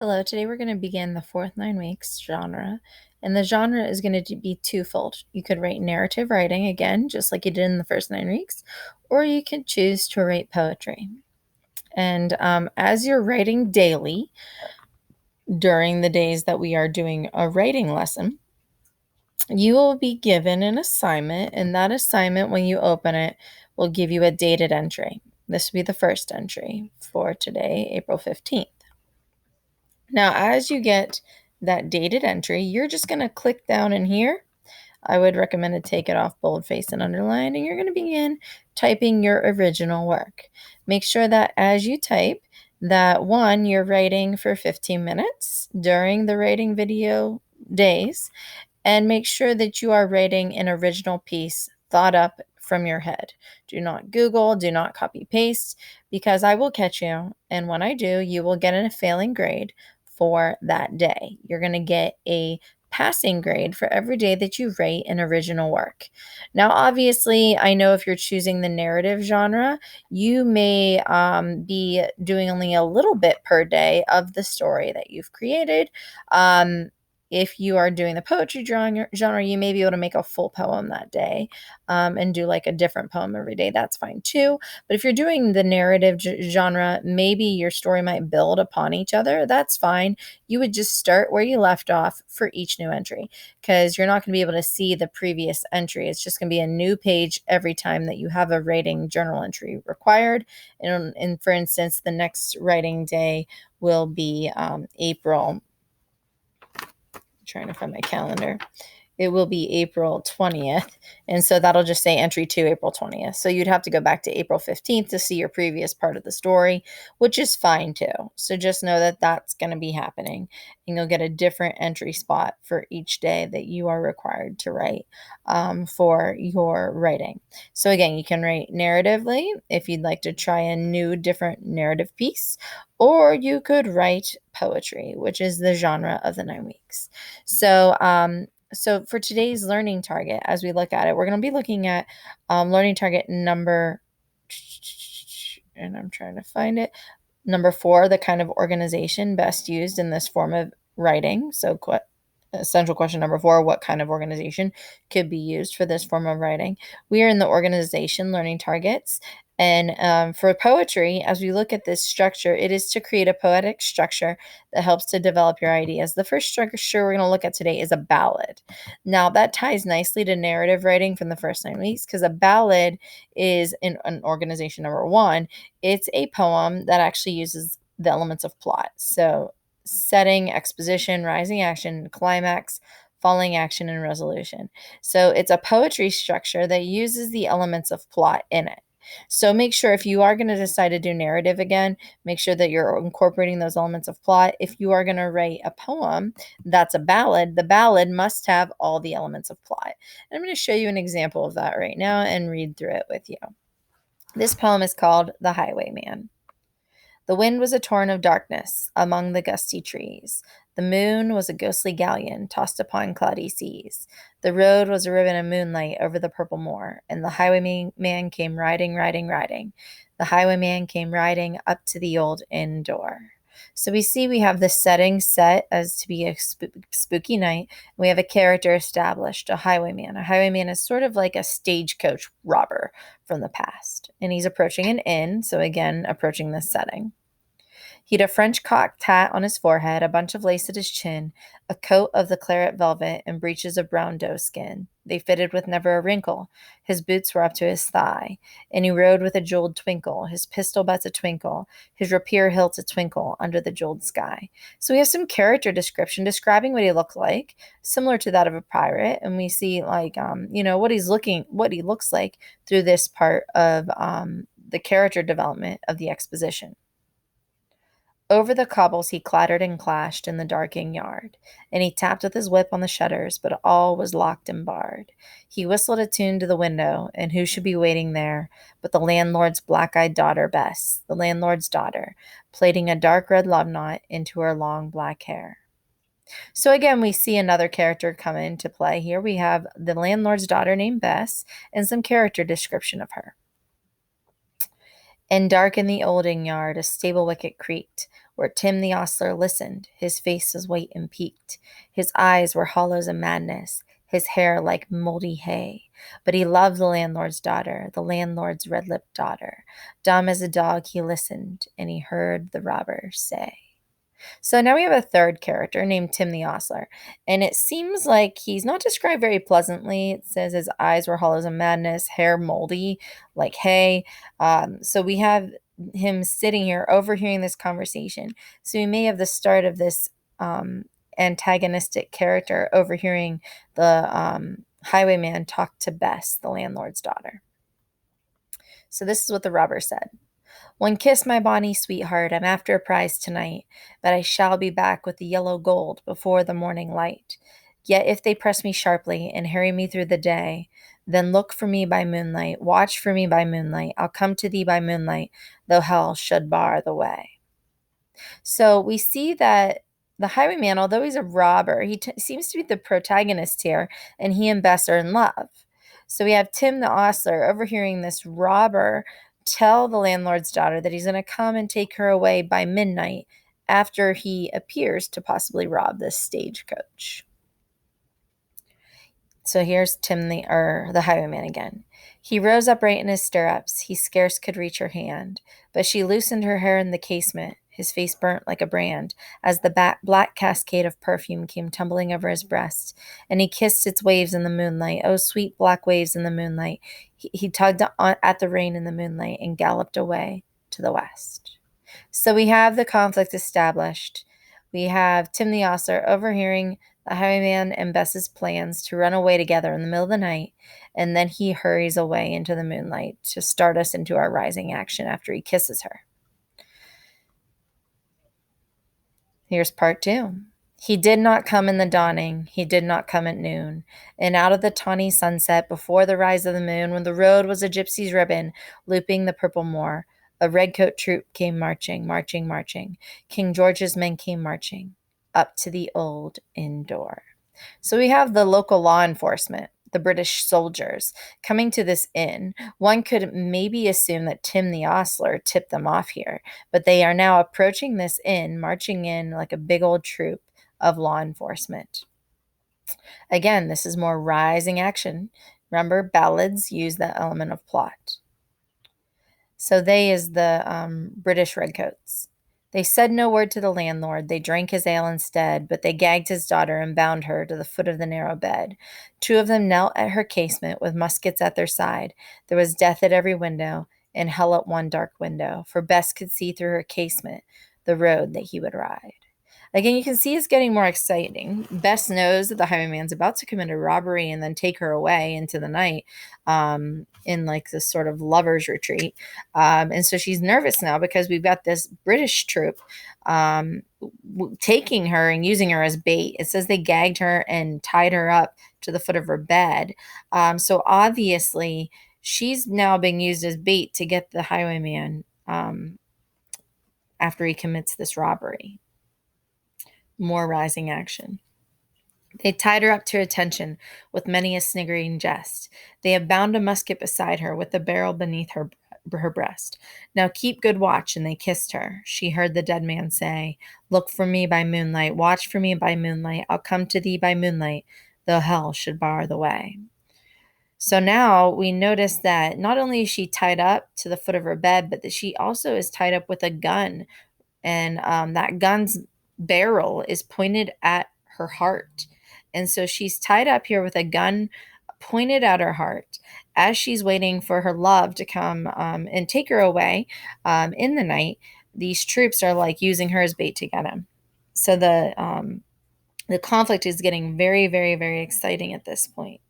Hello, today we're going to begin the fourth 9 weeks genre, and the genre is going to be twofold. You could write narrative writing again, just like you did in the first 9 weeks, or you could choose to write poetry. And as you're writing daily during the days that we are doing a writing lesson, you will be given an assignment, and that assignment, when you open it, will give you a dated entry. This will be the first entry for today, April 15th. Now, as you get that dated entry, you're just going to click down in here. I would recommend to take it off boldface and underline, and you're going to begin typing your original work. Make sure that as you type, that one, you're writing for 15 minutes during the writing video days, and make sure that you are writing an original piece thought up from your head. Do not Google, do not copy paste, because I will catch you. And when I do, you will get a failing grade for that day. You're going to get a passing grade for every day that you write an original work. Now, obviously, I know if you're choosing the narrative genre, you may be doing only a little bit per day of the story that you've created. If you are doing the poetry genre, you may be able to make a full poem that day and do like a different poem every day. That's fine too. But if you're doing the narrative genre, maybe your story might build upon each other. That's fine. You would just start where you left off for each new entry, because you're not going to be able to see the previous entry. It's just going to be a new page every time that you have a writing journal entry required. And for instance, the next writing day will be April. Trying to find my calendar. It will be April 20th. And so that'll just say entry 2, April 20th. So you'd have to go back to April 15th to see your previous part of the story, which is fine too. So just know that that's going to be happening, and you'll get a different entry spot for each day that you are required to write for your writing. So again, you can write narratively if you'd like to try a new, different narrative piece, or you could write poetry, which is the genre of the 9 weeks. So for today's learning target, as we look at it, we're going to be looking at learning target number, and I'm trying to find it, number 4, the kind of organization best used in this form of writing. So essential question number 4, what kind of organization could be used for this form of writing? We are in the organization learning targets. And for poetry, as we look at this structure, it is to create a poetic structure that helps to develop your ideas. The first structure we're going to look at today is a ballad. Now, that ties nicely to narrative writing from the first 9 weeks, because a ballad is in an organization number 1. It's a poem that actually uses the elements of plot. So setting, exposition, rising action, climax, falling action, and resolution. So it's a poetry structure that uses the elements of plot in it. So make sure, if you are going to decide to do narrative again, make sure that you're incorporating those elements of plot. If you are going to write a poem that's a ballad, the ballad must have all the elements of plot. And I'm going to show you an example of that right now and read through it with you. This poem is called The Highwayman. The wind was a torrent of darkness among the gusty trees. The moon was a ghostly galleon tossed upon cloudy seas. The road was a ribbon of moonlight over the purple moor, and the highwayman came riding, riding, riding. The highwayman came riding up to the old inn door. So we have the setting set as to be a spooky night. We have a character established, a highwayman. A highwayman is sort of like a stagecoach robber from the past, and he's approaching an inn, so again, approaching this setting. He had a French cocked hat on his forehead, a bunch of lace at his chin, a coat of the claret velvet, and breeches of brown doe skin. They fitted with never a wrinkle. His boots were up to his thigh, and he rode with a jeweled twinkle, his pistol butts a twinkle, his rapier hilt a twinkle under the jeweled sky. So we have some character description describing what he looked like, similar to that of a pirate, and we see what he looks like through this part of the character development of the exposition. Over the cobbles he clattered and clashed in the darking yard, and he tapped with his whip on the shutters, but all was locked and barred. He whistled a tune to the window, and who should be waiting there but the landlord's black-eyed daughter, Bess, the landlord's daughter, plaiting a dark red love knot into her long black hair. So again, we see another character come into play here. We have the landlord's daughter named Bess and some character description of her. And dark in the old inn yard a stable wicket creaked, where Tim the ostler listened. His face was white and peaked. His eyes were hollows of madness, his hair like mouldy hay. But he loved the landlord's daughter, the landlord's red-lipped daughter. Dumb as a dog he listened, and he heard the robber say. So now we have a third character named Tim the Ostler, and it seems like he's not described very pleasantly. It says his eyes were hollows of madness, hair moldy like hay. So we have him sitting here overhearing this conversation. So we may have the start of this antagonistic character overhearing the highwayman talk to Bess, the landlord's daughter. So this is what the robber said. One kiss, my bonny sweetheart, I'm after a prize tonight, but I shall be back with the yellow gold before the morning light. Yet if they press me sharply and harry me through the day, then look for me by moonlight, watch for me by moonlight, I'll come to thee by moonlight, though hell should bar the way. So we see that the highwayman, although he's a robber, he seems to be the protagonist here, and he and Bess are in love. So we have Tim the ostler overhearing this robber tell the landlord's daughter that he's going to come and take her away by midnight after he appears to possibly rob this stagecoach. So here's Tim the highwayman again. He rose upright in his stirrups. He scarce could reach her hand, but she loosened her hair in the casement. His face burnt like a brand as the black cascade of perfume came tumbling over his breast, and he kissed its waves in the moonlight. Oh, sweet black waves in the moonlight. He tugged at the rein in the moonlight and galloped away to the west. So we have the conflict established. We have Tim the ostler overhearing the highwayman and Bess's plans to run away together in the middle of the night, and then he hurries away into the moonlight to start us into our rising action after he kisses her. Here's part 2. He did not come in the dawning, he did not come at noon, and out of the tawny sunset before the rise of the moon, when the road was a gypsy's ribbon looping the purple moor, a redcoat troop came marching, marching, marching. King George's men came marching up to the old inn door. So we have the local law enforcement, the British soldiers, coming to this inn. One could maybe assume that Tim the ostler tipped them off here, but they are now approaching this inn, marching in like a big old troop of law enforcement. Again, this is more rising action. Remember, ballads use that element of plot. So they is the British redcoats. They said no word to the landlord. They drank his ale instead, but they gagged his daughter and bound her to the foot of the narrow bed. 2 of them knelt at her casement with muskets at their side. There was death at every window and hell at one dark window, for Bess could see through her casement the road that he would ride. Again, you can see it's getting more exciting. Bess knows that the highwayman's about to commit a robbery and then take her away into the night in like this sort of lover's retreat. And so she's nervous now because we've got this British troop taking her and using her as bait. It says they gagged her and tied her up to the foot of her bed. So obviously she's now being used as bait to get the highwayman after he commits this robbery. More rising action. They tied her up to attention with many a sniggering jest. They have bound a musket beside her with the barrel beneath her breast. Now keep good watch, and they kissed her. She heard the dead man say, Look for me by moonlight, watch for me by moonlight, I'll come to thee by moonlight, though hell should bar the way. So now we notice that not only is she tied up to the foot of her bed, but that she also is tied up with a gun, and that gun's barrel is pointed at her heart. And so she's tied up here with a gun pointed at her heart as she's waiting for her love to come and take her away in the night. These troops are like using her as bait to get him. So the conflict is getting very, very, very exciting at this point.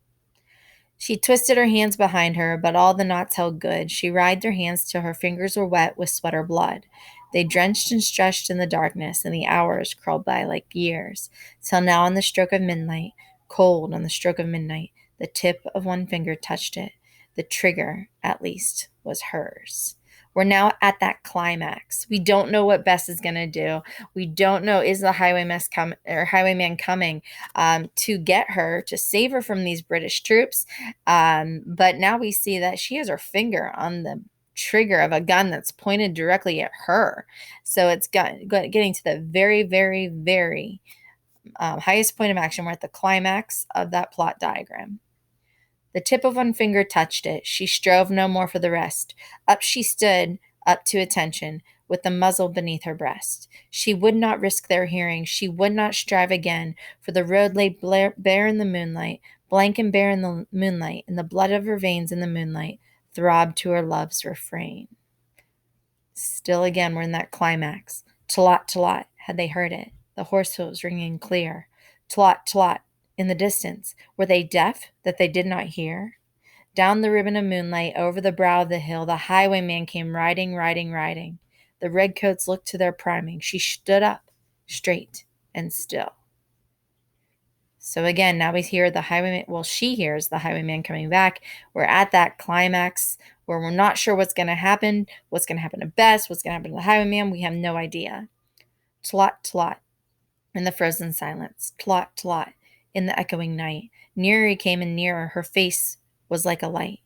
She twisted her hands behind her, but all the knots held good. She writhed her hands till her fingers were wet with sweat or blood. They drenched and stretched in the darkness, and the hours crawled by like years, till now on the stroke of midnight, cold on the stroke of midnight, the tip of one finger touched it. The trigger, at least, was hers. We're now at that climax. We don't know what Bess is going to do. We don't know, is the highwayman coming to get her, to save her from these British troops. But now we see that she has her finger on trigger of a gun that's pointed directly at her. So it's getting to the very, very, very highest point of action. We're at the climax of that plot diagram. The tip of one finger touched it. She strove no more for the rest. Up she stood, up to attention, with the muzzle beneath her breast. She would not risk their hearing. She would not strive again, for the road lay bare in the moonlight, blank and bare in the moonlight, and the blood of her veins in the moonlight throbbed to her love's refrain. Still again, we're in that climax. Tlot, tlot, had they heard it? The horse hoofs ringing clear. Tlot, tlot, in the distance. Were they deaf that they did not hear? Down the ribbon of moonlight, over the brow of the hill, the highwayman came riding, riding, riding. The redcoats looked to their priming. She stood up, straight and still. So again, now we hear the highwayman. Well, she hears the highwayman coming back. We're at that climax where we're not sure what's going to happen to Bess, what's going to happen to the highwayman. We have no idea. Tlot, tlot, in the frozen silence. Tlot, tlot, in the echoing night. Nearer he came and nearer. Her face was like a light.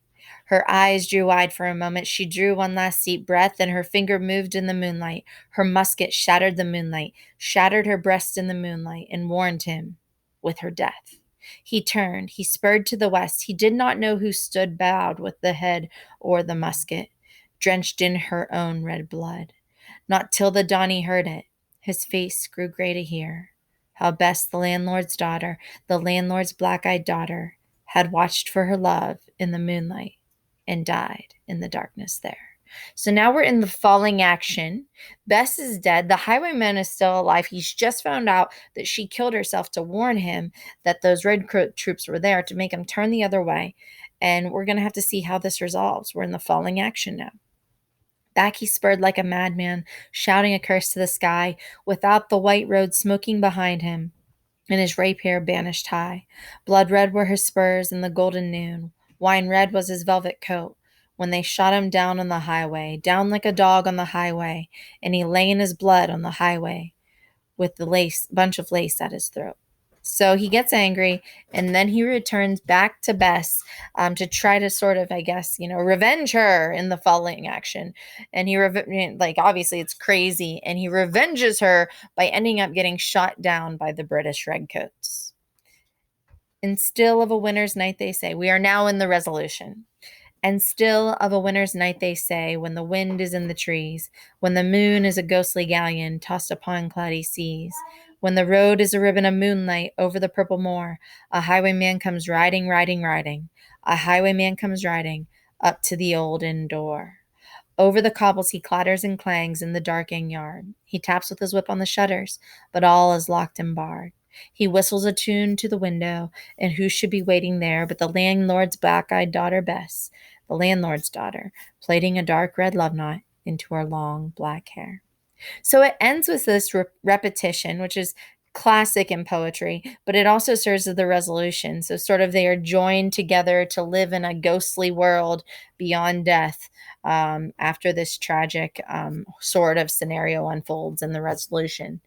Her eyes drew wide for a moment. She drew one last deep breath, and her finger moved in the moonlight. Her musket shattered the moonlight, shattered her breast in the moonlight, and warned him with her death. He turned. He spurred to the west. He did not know who stood bowed with the head or the musket, drenched in her own red blood. Not till the dawn he heard it. His face grew gray to hear how Bess, the landlord's daughter, the landlord's black-eyed daughter, had watched for her love in the moonlight and died in the darkness there. So now we're in the falling action. Bess is dead. The highwayman is still alive. He's just found out that she killed herself to warn him that those redcoat troops were there to make him turn the other way. And we're going to have to see how this resolves. We're in the falling action now. Back he spurred like a madman, shouting a curse to the sky, without the white road smoking behind him, and his rapier banished high. Blood red were his spurs in the golden noon. Wine red was his velvet coat. When they shot him down on the highway, down like a dog on the highway, and he lay in his blood on the highway, with the bunch of lace at his throat. So he gets angry, and then he returns back to Bess to try to sort of, I guess, revenge her in the falling action. And he, obviously it's crazy, and he revenges her by ending up getting shot down by the British redcoats. And still of a winter's night, they say. We are now in the resolution. And still of a winter's night, they say, when the wind is in the trees, when the moon is a ghostly galleon tossed upon cloudy seas, when the road is a ribbon of moonlight over the purple moor, a highwayman comes riding, riding, riding. A highwayman comes riding up to the old inn door. Over the cobbles he clatters and clangs in the dark inn yard. He taps with his whip on the shutters, but all is locked and barred. He whistles a tune to the window, and who should be waiting there but the landlord's black-eyed daughter Bess, the landlord's daughter, plaiting a dark red love knot into her long black hair. So it ends with this repetition, which is classic in poetry, but it also serves as the resolution. So sort of they are joined together to live in a ghostly world beyond death after this tragic sort of scenario unfolds in the resolution.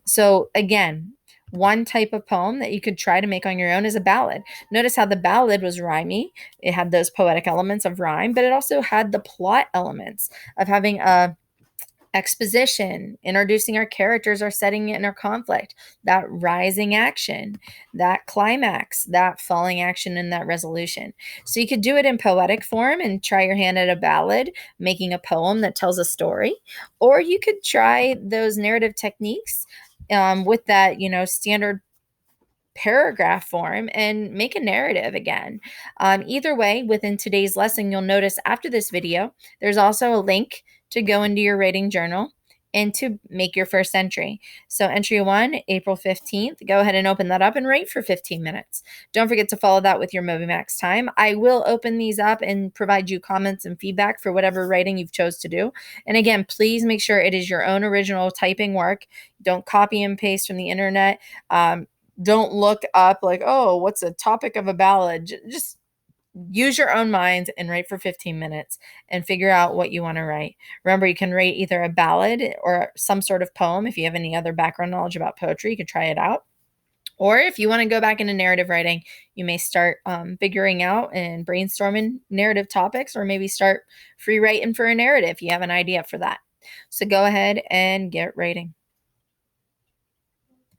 So again, one type of poem that you could try to make on your own is a ballad. Notice how the ballad was rhymey. It had those poetic elements of rhyme, but it also had the plot elements of having a exposition, introducing our characters, our setting and our conflict, that rising action, that climax, that falling action, and that resolution. So you could do it in poetic form and try your hand at a ballad, making a poem that tells a story, or you could try those narrative techniques with that, standard paragraph form and make a narrative again. Either way, within today's lesson, you'll notice after this video, there's also a link to go into your writing journal and to make your first entry. So entry 1, April 15th, go ahead and open that up and write for 15 minutes. Don't forget to follow that with your MobyMax time. I will open these up and provide you comments and feedback for whatever writing you've chose to do. And again, please make sure it is your own original typing work. Don't copy and paste from the internet. Don't look up like, oh, what's the topic of a ballad? Just use your own mind and write for 15 minutes and figure out what you want to write. Remember, you can write either a ballad or some sort of poem. If you have any other background knowledge about poetry, you can try it out. Or if you want to go back into narrative writing, you may start figuring out and brainstorming narrative topics, or maybe start free writing for a narrative. You have an idea for that. So go ahead and get writing.